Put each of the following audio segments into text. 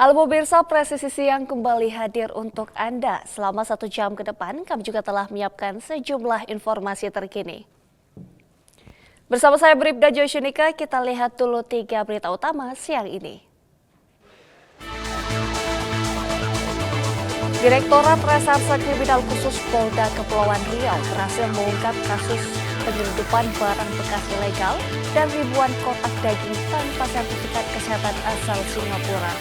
Halo pemirsa, Presisi Siang kembali hadir untuk Anda. Selama 1 jam ke depan, kami juga telah menyiapkan sejumlah informasi terkini. Bersama saya Bribda Joshunika, kita lihat dulu 3 berita utama siang ini. Direktorat Reserse Kriminal Khusus Polda Kepulauan Riau berhasil mengungkap kasus penyelundupan barang bekas ilegal dan ribuan kotak daging tanpa sertifikat kesehatan asal Singapura.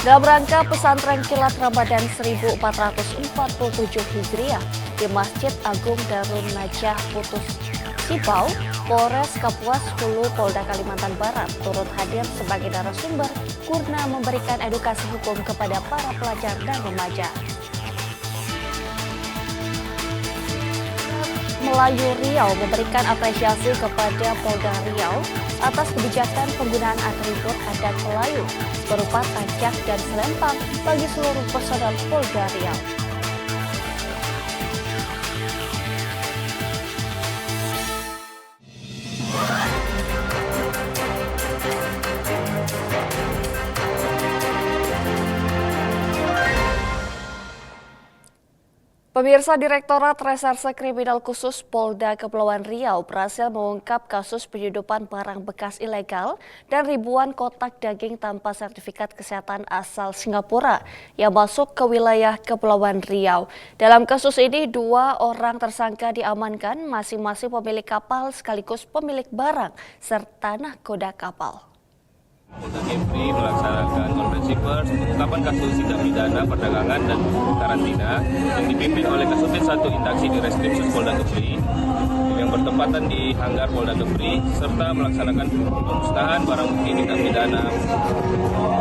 Dalam rangka pesantren kilat Ramadan 1447 Hijriah di Masjid Agung Darun Najah Putus Sibau, Polres Kapuas Hulu Polda Kalimantan Barat turut hadir sebagai narasumber guna memberikan edukasi hukum kepada para pelajar dan remaja. Melayu Riau memberikan apresiasi kepada Polda Riau atas kebijakan penggunaan atribut adat Melayu berupa tancak dan selempang bagi seluruh personel Polda Riau. Pemirsa, Direktorat Reserse Kriminal Khusus Polda Kepulauan Riau berhasil mengungkap kasus penyelundupan barang bekas ilegal dan ribuan kotak daging tanpa sertifikat kesehatan asal Singapura yang masuk ke wilayah Kepulauan Riau. Dalam kasus ini, 2 orang tersangka diamankan, masing-masing pemilik kapal sekaligus pemilik barang serta nahkoda kapal. Polda Kepri melaksanakan konferensi pers pengungkapan kasus tindak pidana perdagangan dan karantina yang dipimpin oleh Kasubdit 1 Intaksi di Reskrimsus Polda Kepri yang bertempatan di Hanggar Polda Kepri serta melaksanakan pemusnahan barang bukti tindak pidana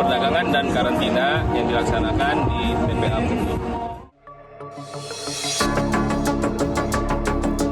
perdagangan dan karantina yang dilaksanakan di TPA Bungur.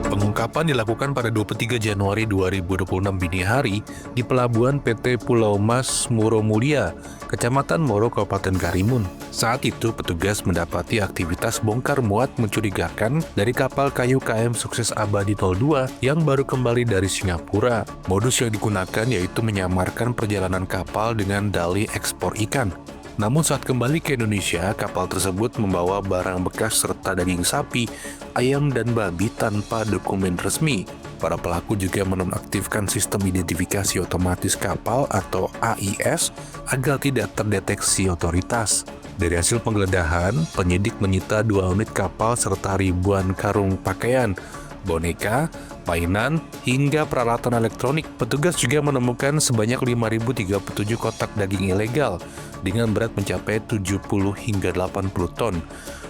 Pengungkapan dilakukan pada 23 Januari 2026 dini hari di Pelabuhan PT Pulau Mas Moro Mulia, Kecamatan Moro, Kabupaten Karimun. Saat itu petugas mendapati aktivitas bongkar muat mencurigakan dari kapal kayu KM Sukses Abadi 02 yang baru kembali dari Singapura. Modus yang digunakan yaitu menyamarkan perjalanan kapal dengan dalih ekspor ikan. Namun saat kembali ke Indonesia, kapal tersebut membawa barang bekas serta daging sapi, ayam, dan babi tanpa dokumen resmi. Para pelaku juga menonaktifkan sistem identifikasi otomatis kapal atau AIS agar tidak terdeteksi otoritas. Dari hasil penggeledahan, penyidik menyita 2 unit kapal serta ribuan karung pakaian, boneka, mainan, hingga peralatan elektronik. Petugas juga menemukan sebanyak 5.037 kotak daging ilegal dengan berat mencapai 70 hingga 80 ton.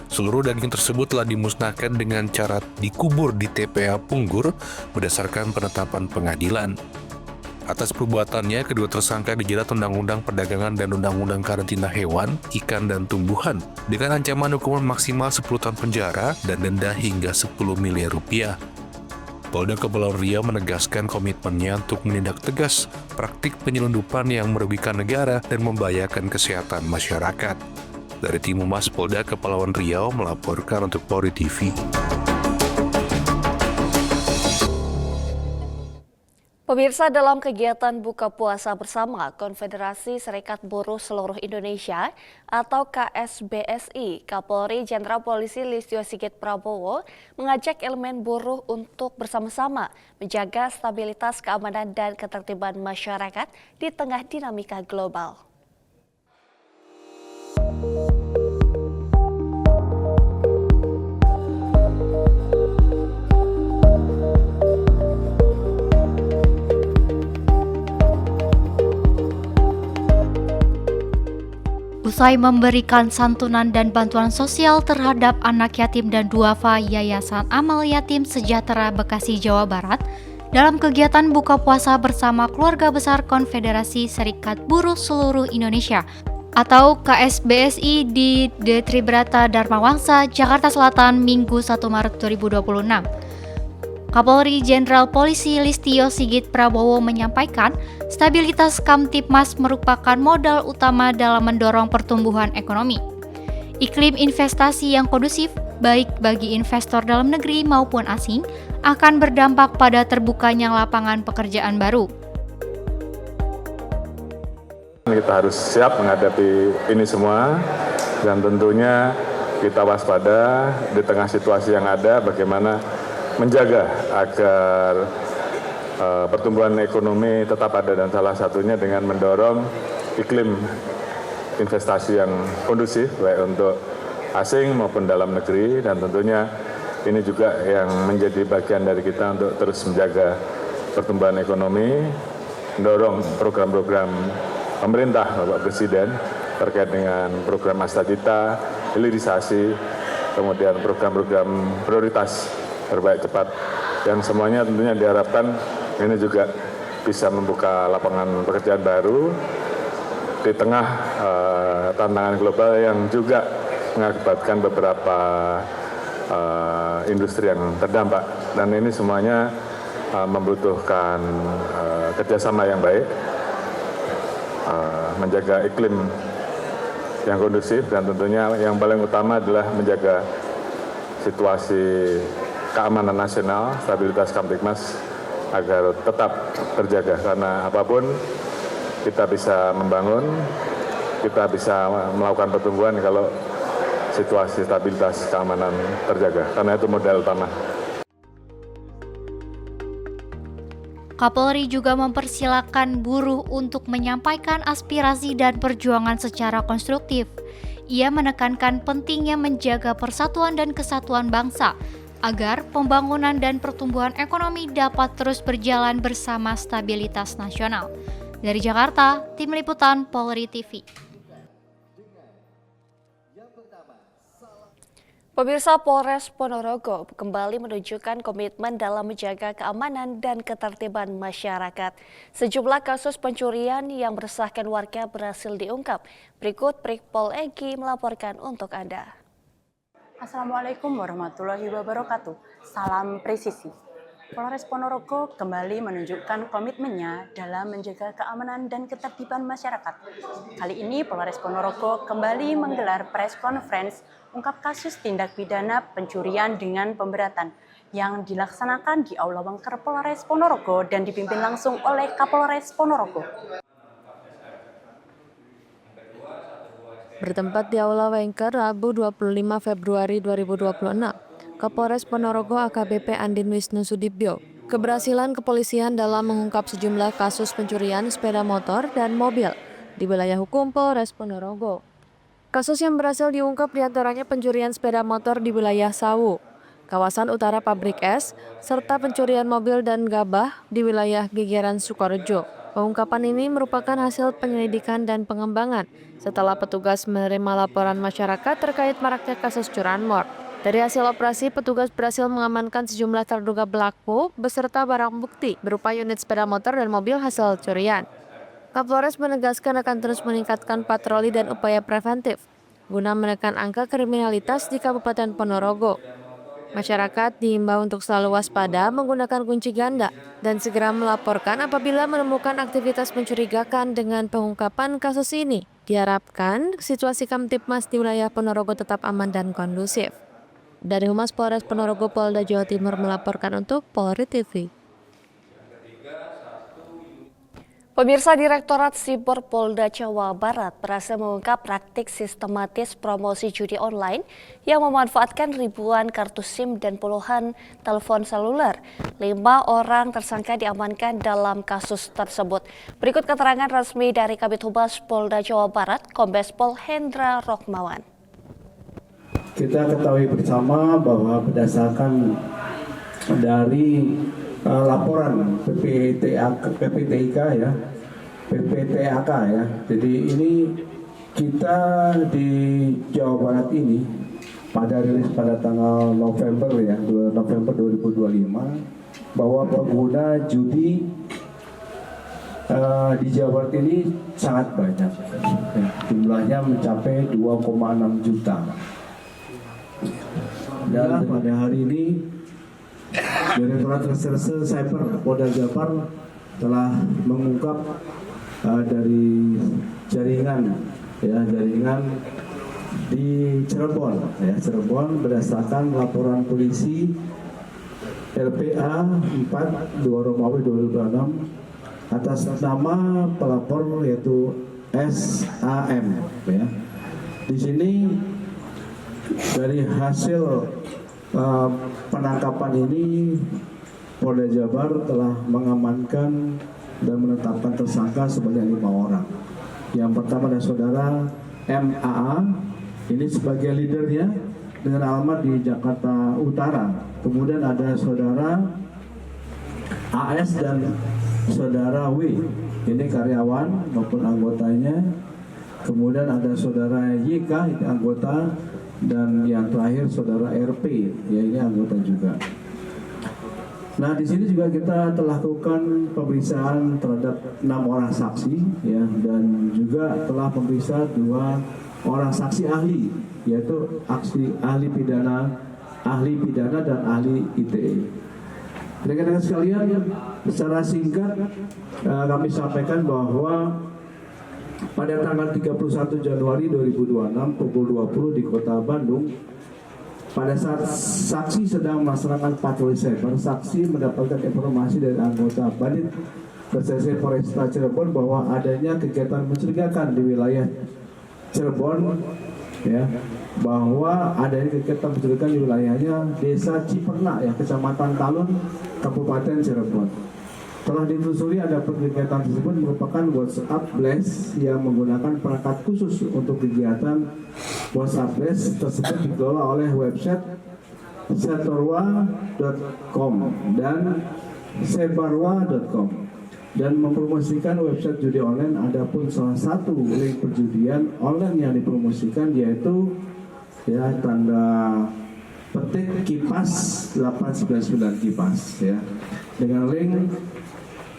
Seluruh daging tersebut telah dimusnahkan dengan cara dikubur di TPA Punggur berdasarkan penetapan pengadilan. Atas perbuatannya, kedua tersangka dijerat Undang-Undang Perdagangan dan Undang-Undang Karantina Hewan, Ikan, dan Tumbuhan dengan ancaman hukuman maksimal 10 tahun penjara dan denda hingga 10 miliar rupiah. Polda Kepulauan Riau menegaskan komitmennya untuk menindak tegas praktik penyelundupan yang merugikan negara dan membahayakan kesehatan masyarakat. Dari Tim Humas Polda Kepulauan Riau melaporkan untuk Polri TV. Pemirsa, dalam kegiatan buka puasa bersama Konfederasi Serikat Buruh Seluruh Indonesia atau KSBSI, Kapolri Jenderal Polisi Listio Sigit Prabowo mengajak elemen buruh untuk bersama-sama menjaga stabilitas keamanan dan ketertiban masyarakat di tengah dinamika global. Usai memberikan santunan dan bantuan sosial terhadap anak yatim dan duafa Yayasan Amal Yatim Sejahtera Bekasi, Jawa Barat, dalam kegiatan buka puasa bersama keluarga besar Konfederasi Serikat Buruh Seluruh Indonesia atau KSBSI di De Tribrata Dharma Wangsa, Jakarta Selatan, Minggu 1 Maret 2026. Kapolri Jenderal Polisi Listio Sigit Prabowo menyampaikan, stabilitas Kamtipmas merupakan modal utama dalam mendorong pertumbuhan ekonomi. Iklim investasi yang kondusif, baik bagi investor dalam negeri maupun asing, akan berdampak pada terbukanya lapangan pekerjaan baru. Kita harus siap menghadapi ini semua dan tentunya kita waspada di tengah situasi yang ada bagaimana menjaga agar pertumbuhan ekonomi tetap ada dan salah satunya dengan mendorong iklim investasi yang kondusif baik untuk asing maupun dalam negeri dan tentunya ini juga yang menjadi bagian dari kita untuk terus menjaga pertumbuhan ekonomi, mendorong program-program pemerintah Bapak Presiden terkait dengan program Astagita, hilirisasi, kemudian program-program prioritas terbaik cepat yang semuanya tentunya diharapkan ini juga bisa membuka lapangan pekerjaan baru di tengah tantangan global yang juga mengakibatkan beberapa industri yang terdampak dan ini semuanya membutuhkan kerjasama yang baik, menjaga iklim yang kondusif dan tentunya yang paling utama adalah menjaga situasi keamanan nasional, stabilitas Kamtibmas agar tetap terjaga karena apapun kita bisa membangun, kita bisa melakukan pertumbuhan kalau situasi stabilitas keamanan terjaga karena itu modal utama. Kapolri juga mempersilahkan buruh untuk menyampaikan aspirasi dan perjuangan secara konstruktif. Ia menekankan pentingnya menjaga persatuan dan kesatuan bangsa agar pembangunan dan pertumbuhan ekonomi dapat terus berjalan bersama stabilitas nasional. Dari Jakarta, Tim Liputan Polri TV. Pemirsa, Polres Ponorogo kembali menunjukkan komitmen dalam menjaga keamanan dan ketertiban masyarakat. Sejumlah kasus pencurian yang meresahkan warga berhasil diungkap. Berikut Brigpol Egy melaporkan untuk Anda. Assalamualaikum warahmatullahi wabarakatuh. Salam presisi. Polres Ponorogo kembali menunjukkan komitmennya dalam menjaga keamanan dan ketertiban masyarakat. Kali ini Polres Ponorogo kembali menggelar press conference ungkap kasus tindak pidana pencurian dengan pemberatan yang dilaksanakan di Aula Wengker Polres Ponorogo dan dipimpin langsung oleh Kapolres Ponorogo. Bertempat di Aula Wengker Rabu 25 Februari 2026, Kapolres Ponorogo AKBP Andin Wisnu Sudibyo keberhasilan kepolisian dalam mengungkap sejumlah kasus pencurian sepeda motor dan mobil di wilayah hukum Polres Ponorogo. Kasus yang berhasil diungkap diantaranya pencurian sepeda motor di wilayah Sawu, kawasan utara Pabrik Es, serta pencurian mobil dan gabah di wilayah Gegeran Sukorejo. Pengungkapan ini merupakan hasil penyelidikan dan pengembangan setelah petugas menerima laporan masyarakat terkait maraknya kasus curanmor. Dari hasil operasi, petugas berhasil mengamankan sejumlah terduga pelaku beserta barang bukti berupa unit sepeda motor dan mobil hasil curian. Kapolres menegaskan akan terus meningkatkan patroli dan upaya preventif guna menekan angka kriminalitas di Kabupaten Ponorogo. Masyarakat diimbau untuk selalu waspada menggunakan kunci ganda dan segera melaporkan apabila menemukan aktivitas mencurigakan dengan pengungkapan kasus ini. Diharapkan situasi Kamtibmas di wilayah Ponorogo tetap aman dan kondusif. Dari Humas Polres Ponorogo Polda Jawa Timur melaporkan untuk Polri TV. Pemirsa, Direktorat Siber Polda Jawa Barat berhasil mengungkap praktik sistematis promosi judi online yang memanfaatkan ribuan kartu SIM dan puluhan telepon seluler. 5 orang tersangka diamankan dalam kasus tersebut. Berikut keterangan resmi dari Kabid Humas Polda Jawa Barat, Kombes Pol Hendra Rokmawan. Kita ketahui bersama bahwa berdasarkan dari laporan PPTK ya. Jadi ini kita di Jawa Barat ini pada rilis pada tanggal November 2025 bahwa pengguna judi di Jawa Barat ini sangat banyak. Jumlahnya mencapai 2,6 juta. Dan pada hari ini Direktorat Reserse Cyber Polda Jabar telah mengungkap dari jaringan di Cirebon, ya, Cirebon berdasarkan laporan polisi LPA 4 2 Romawi 2026 atas nama pelapor yaitu SAM, ya. Di sini dari hasil penangkapan ini Polda Jabar telah mengamankan dan menetapkan tersangka sebanyak 5 orang. Yang pertama adalah saudara MAA, ini sebagai leadernya dengan alamat di Jakarta Utara. Kemudian ada saudara AS dan saudara W, ini karyawan maupun anggotanya. Kemudian ada saudara YK, ini anggota, dan yang terakhir saudara RP, ya ini anggota juga. Nah, di sini juga kita telah lakukan pemeriksaan terhadap 6 orang saksi, ya, dan juga telah memeriksa 2 orang saksi ahli, yaitu ahli pidana dan ahli ITE. Rekan-rekan sekalian, secara singkat kami sampaikan bahwa pada tanggal 31 Januari 2026 pukul 20 di Kota Bandung, pada saat saksi sedang melaksanakan patroli cyber, saksi mendapatkan informasi dari anggota Bandit Reserse Polresta Cirebon bahwa adanya kegiatan mencurigakan di wilayah Cirebon, ya, bahwa adanya kegiatan mencurigakan di wilayahnya Desa Cipernak, ya, Kecamatan Talun, Kabupaten Cirebon. Telah ditelusuri ada kegiatan tersebut merupakan WhatsApp Blast yang menggunakan perangkat khusus untuk kegiatan WhatsApp Blast tersebut dikelola oleh website setorwa.com dan sebarwa.com dan mempromosikan website judi online. Adapun salah satu link perjudian online yang dipromosikan yaitu, ya, tanda petik kipas 899 kipas, ya, dengan link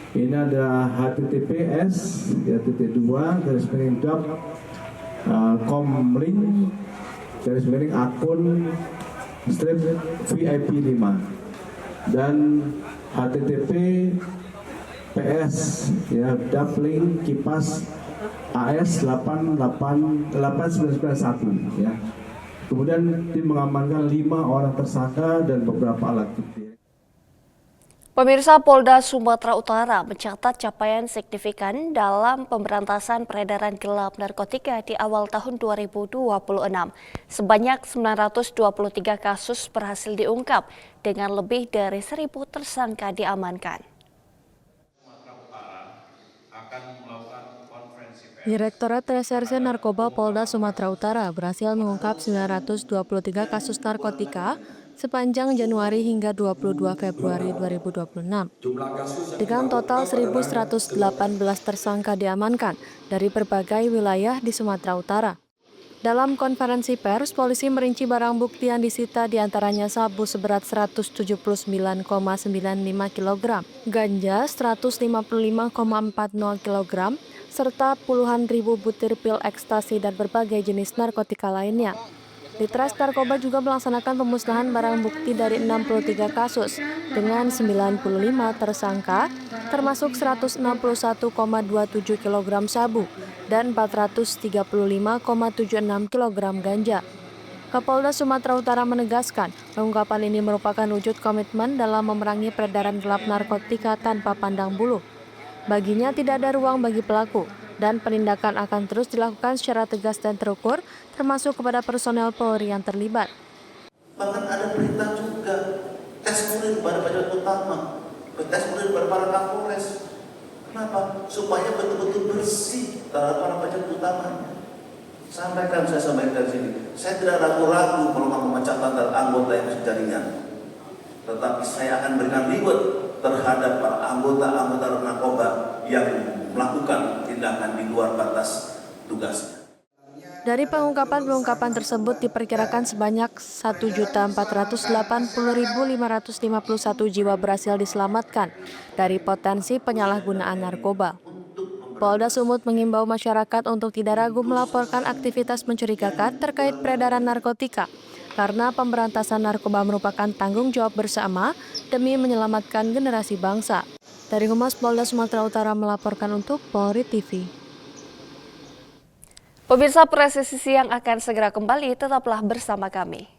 ini ada https /com/link/akun strip VIP 5 dan https ya link kipas AS 88991, ya. Kemudian tim mengamankan 5 orang tersangka dan beberapa alat bukti. Pemirsa, Polda Sumatera Utara mencatat capaian signifikan dalam pemberantasan peredaran gelap narkotika di awal tahun 2026. Sebanyak 923 kasus berhasil diungkap dengan lebih dari 1.000 tersangka diamankan. Direktorat Reserse Narkoba Polda Sumatera Utara berhasil mengungkap 923 kasus narkotika sepanjang Januari hingga 22 Februari 2026. Dengan total 1.118 tersangka diamankan dari berbagai wilayah di Sumatera Utara. Dalam konferensi pers, polisi merinci barang bukti yang disita diantaranya sabu seberat 179,95 kg, ganja 155,40 kg, serta puluhan ribu butir pil ekstasi dan berbagai jenis narkotika lainnya. Ditres Narkoba juga melaksanakan pemusnahan barang bukti dari 63 kasus dengan 95 tersangka, termasuk 161,27 kg sabu dan 435,76 kg ganja. Kapolda Sumatera Utara menegaskan, pengungkapan ini merupakan wujud komitmen dalam memerangi peredaran gelap narkotika tanpa pandang bulu. Baginya tidak ada ruang bagi pelaku, dan penindakan akan terus dilakukan secara tegas dan terukur, termasuk kepada personel Polri yang terlibat. Bahkan ada perintah juga tes urin pada pejabat utama, tes urin pada para kapolres. Kenapa? Supaya betul-betul bersih terhadap para pejabat utamanya. Saya sampaikan di sini, saya tidak ragu-ragu melakukan pemecatan terhadap anggota yang masih jaringan, tetapi saya akan berikan reward terhadap para anggota narkoba yang melakukan tindakan di luar batas tugasnya. Dari pengungkapan tersebut diperkirakan sebanyak 1.480.551 jiwa berhasil diselamatkan dari potensi penyalahgunaan narkoba. Polda Sumut mengimbau masyarakat untuk tidak ragu melaporkan aktivitas mencurigakan terkait peredaran narkotika, karena pemberantasan narkoba merupakan tanggung jawab bersama demi menyelamatkan generasi bangsa. Dari Humas Polda Sumatera Utara melaporkan untuk Polri TV. Pemirsa, Presisi Siang akan segera kembali, tetaplah bersama kami.